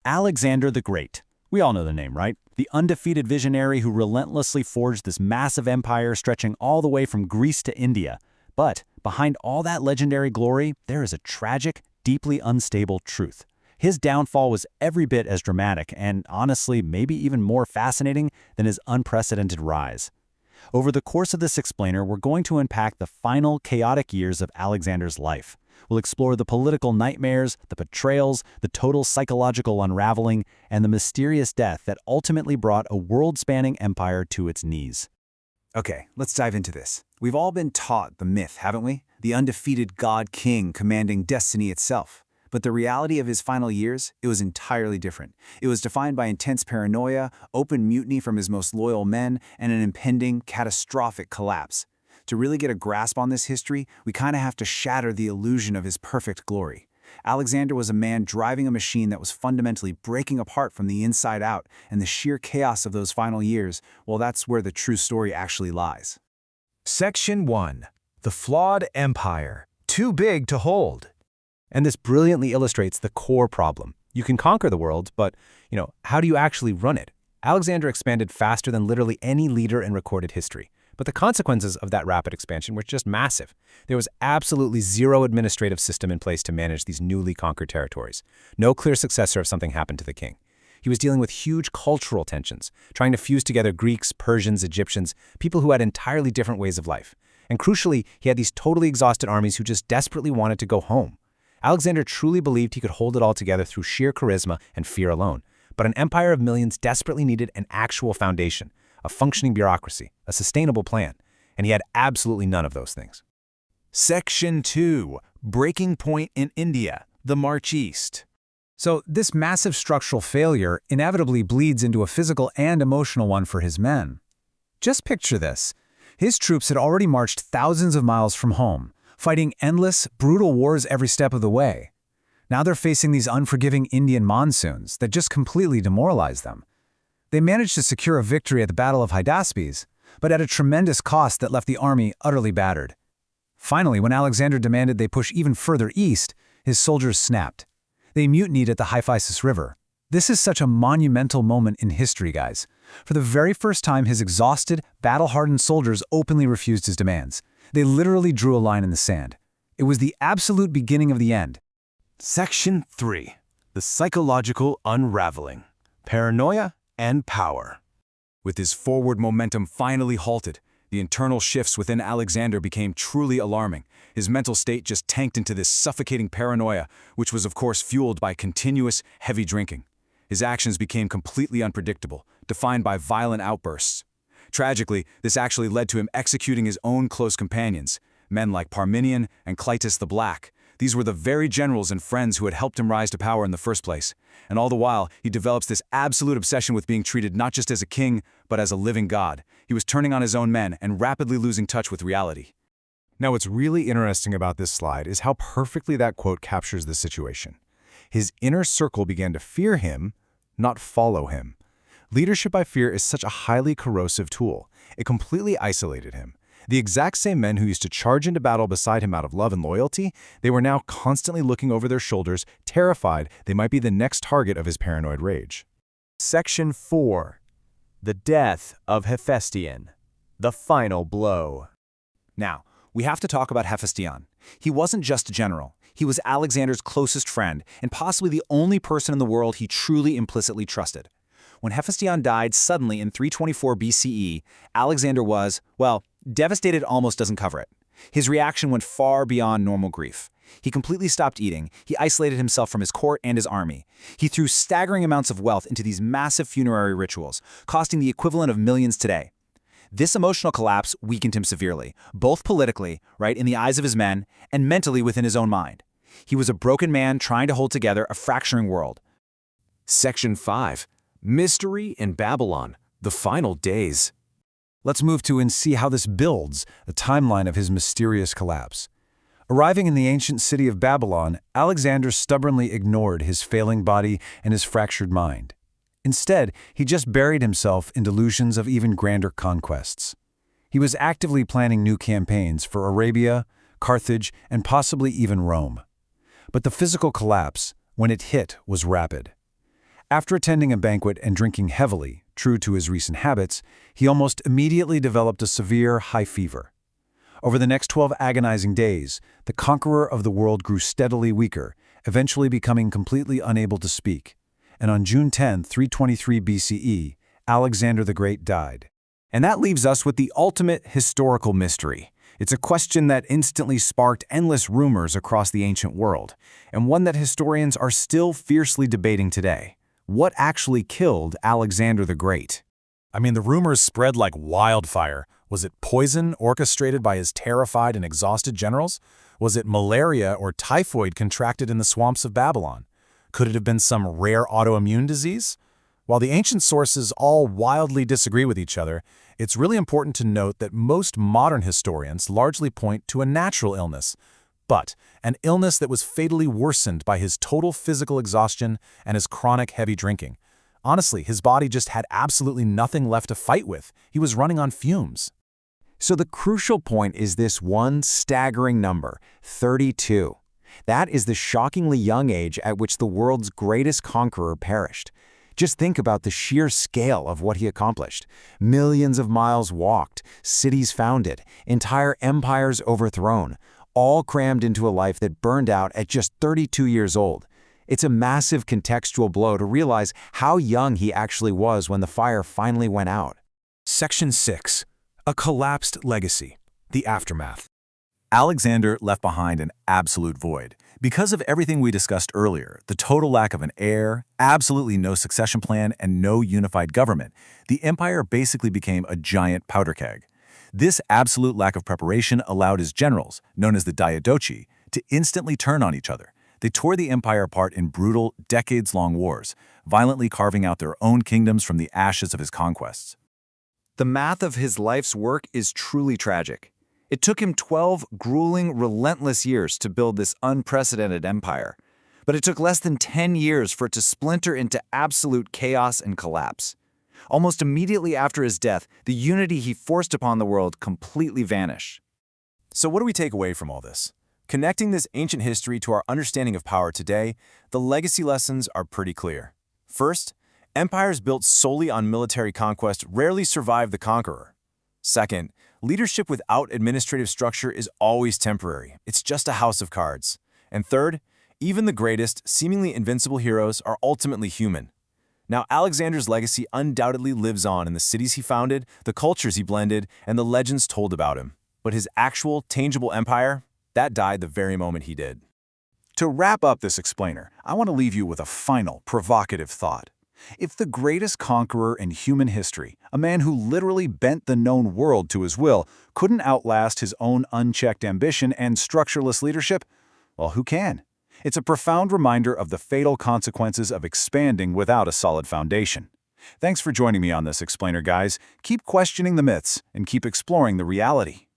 Alexander the Great. We all know the name, right? The undefeated visionary who relentlessly forged this massive empire stretching all the way from Greece to India. But behind all that legendary glory, there is a tragic, deeply unstable truth. His downfall was every bit as dramatic and, honestly, maybe even more fascinating than his unprecedented rise. Over the course of this explainer, we're going to unpack the final chaotic years of Alexander's life. We'll explore the political nightmares, the betrayals, the total psychological unraveling, and the mysterious death that ultimately brought a world-spanning empire to its knees. Okay, let's dive into this. We've all been taught the myth, haven't we? The undefeated god-king commanding destiny itself. But the reality of his final years, it was entirely different. It was defined by intense paranoia, open mutiny from his most loyal men, and an impending, catastrophic collapse. To really get a grasp on this history, we kind of have to shatter the illusion of his perfect glory. Alexander was a man driving a machine that was fundamentally breaking apart from the inside out, and the sheer chaos of those final years, well, that's where the true story actually lies. Section 1. The Flawed Empire. Too big to hold. And this brilliantly illustrates the core problem. You can conquer the world, but, how do you actually run it? Alexander expanded faster than literally any leader in recorded history. But the consequences of that rapid expansion were just massive. There was absolutely zero administrative system in place to manage these newly conquered territories. No clear successor if something happened to the king. He was dealing with huge cultural tensions, trying to fuse together Greeks, Persians, Egyptians, people who had entirely different ways of life. And crucially, he had these totally exhausted armies who just desperately wanted to go home. Alexander truly believed he could hold it all together through sheer charisma and fear alone. But an empire of millions desperately needed an actual foundation, a functioning bureaucracy, a sustainable plan, and he had absolutely none of those things. Section 2. Breaking Point in India, the March East. So this massive structural failure inevitably bleeds into a physical and emotional one for his men. Just picture this. His troops had already marched thousands of miles from home, fighting endless, brutal wars every step of the way. Now they're facing these unforgiving Indian monsoons that just completely demoralize them. They managed to secure a victory at the Battle of Hydaspes, but at a tremendous cost that left the army utterly battered. Finally, when Alexander demanded they push even further east, his soldiers snapped. They mutinied at the Hephaestion River. This is such a monumental moment in history, guys. For the very first time, his exhausted, battle-hardened soldiers openly refused his demands. They literally drew a line in the sand. It was the absolute beginning of the end. Section 3. The Psychological Unraveling. Paranoia and Power. With his forward momentum finally halted, the internal shifts within Alexander became truly alarming. His mental state just tanked into this suffocating paranoia, which was of course fueled by continuous, heavy drinking. His actions became completely unpredictable, defined by violent outbursts. Tragically, this actually led to him executing his own close companions, men like Parmenion and Clytus the Black. These were the very generals and friends who had helped him rise to power in the first place. And all the while, he develops this absolute obsession with being treated not just as a king, but as a living god. He was turning on his own men and rapidly losing touch with reality. Now, what's really interesting about this slide is how perfectly that quote captures the situation. His inner circle began to fear him, not follow him. Leadership by fear is such a highly corrosive tool. It completely isolated him. The exact same men who used to charge into battle beside him out of love and loyalty, they were now constantly looking over their shoulders, terrified they might be the next target of his paranoid rage. Section 4. The Death of Hephaestion. The Final Blow. Now, we have to talk about Hephaestion. He wasn't just a general. He was Alexander's closest friend, and possibly the only person in the world he truly implicitly trusted. When Hephaestion died suddenly in 324 BCE, Alexander was, well, devastated almost doesn't cover it. His reaction went far beyond normal grief. He completely stopped eating. He isolated himself from his court and his army. He threw staggering amounts of wealth into these massive funerary rituals, costing the equivalent of millions today. This emotional collapse weakened him severely, both politically, right, in the eyes of his men, and mentally within his own mind. He was a broken man trying to hold together a fracturing world. Section 5. Mystery in Babylon. The Final Days. Let's move to and see how this builds the timeline of his mysterious collapse. Arriving in the ancient city of Babylon, Alexander stubbornly ignored his failing body and his fractured mind. Instead, he just buried himself in delusions of even grander conquests. He was actively planning new campaigns for Arabia, Carthage, and possibly even Rome. But the physical collapse, when it hit, was rapid. After attending a banquet and drinking heavily, true to his recent habits, he almost immediately developed a severe high fever. Over the next 12 agonizing days, the conqueror of the world grew steadily weaker, eventually becoming completely unable to speak. And on June 10, 323 BCE, Alexander the Great died. And that leaves us with the ultimate historical mystery. It's a question that instantly sparked endless rumors across the ancient world, and one that historians are still fiercely debating today. What actually killed Alexander the Great? I mean, the rumors spread like wildfire. Was it poison orchestrated by his terrified and exhausted generals? Was it malaria or typhoid contracted in the swamps of Babylon? Could it have been some rare autoimmune disease? While the ancient sources all wildly disagree with each other, it's really important to note that most modern historians largely point to a natural illness, but an illness that was fatally worsened by his total physical exhaustion and his chronic heavy drinking. Honestly, his body just had absolutely nothing left to fight with. He was running on fumes. So the crucial point is this one staggering number, 32. That is the shockingly young age at which the world's greatest conqueror perished. Just think about the sheer scale of what he accomplished. Millions of miles walked, cities founded, entire empires overthrown, all crammed into a life that burned out at just 32 years old. It's a massive contextual blow to realize how young he actually was when the fire finally went out. Section 6. A collapsed legacy. The aftermath. Alexander left behind an absolute void. Because of everything we discussed earlier, the total lack of an heir, absolutely no succession plan, and no unified government, the empire basically became a giant powder keg. This absolute lack of preparation allowed his generals, known as the Diadochi, to instantly turn on each other. They tore the empire apart in brutal, decades-long wars, violently carving out their own kingdoms from the ashes of his conquests. The math of his life's work is truly tragic. It took him 12 grueling, relentless years to build this unprecedented empire. But it took less than 10 years for it to splinter into absolute chaos and collapse. Almost immediately after his death, the unity he forced upon the world completely vanished. So what do we take away from all this? Connecting this ancient history to our understanding of power today, the legacy lessons are pretty clear. First, empires built solely on military conquest rarely survive the conqueror. Second, leadership without administrative structure is always temporary. It's just a house of cards. And third, even the greatest, seemingly invincible heroes are ultimately human. Now, Alexander's legacy undoubtedly lives on in the cities he founded, the cultures he blended, and the legends told about him. But his actual, tangible empire, that died the very moment he did. To wrap up this explainer, I want to leave you with a final, provocative thought. If the greatest conqueror in human history, a man who literally bent the known world to his will, couldn't outlast his own unchecked ambition and structureless leadership, well, who can? It's a profound reminder of the fatal consequences of expanding without a solid foundation. Thanks for joining me on this explainer, guys. Keep questioning the myths and keep exploring the reality.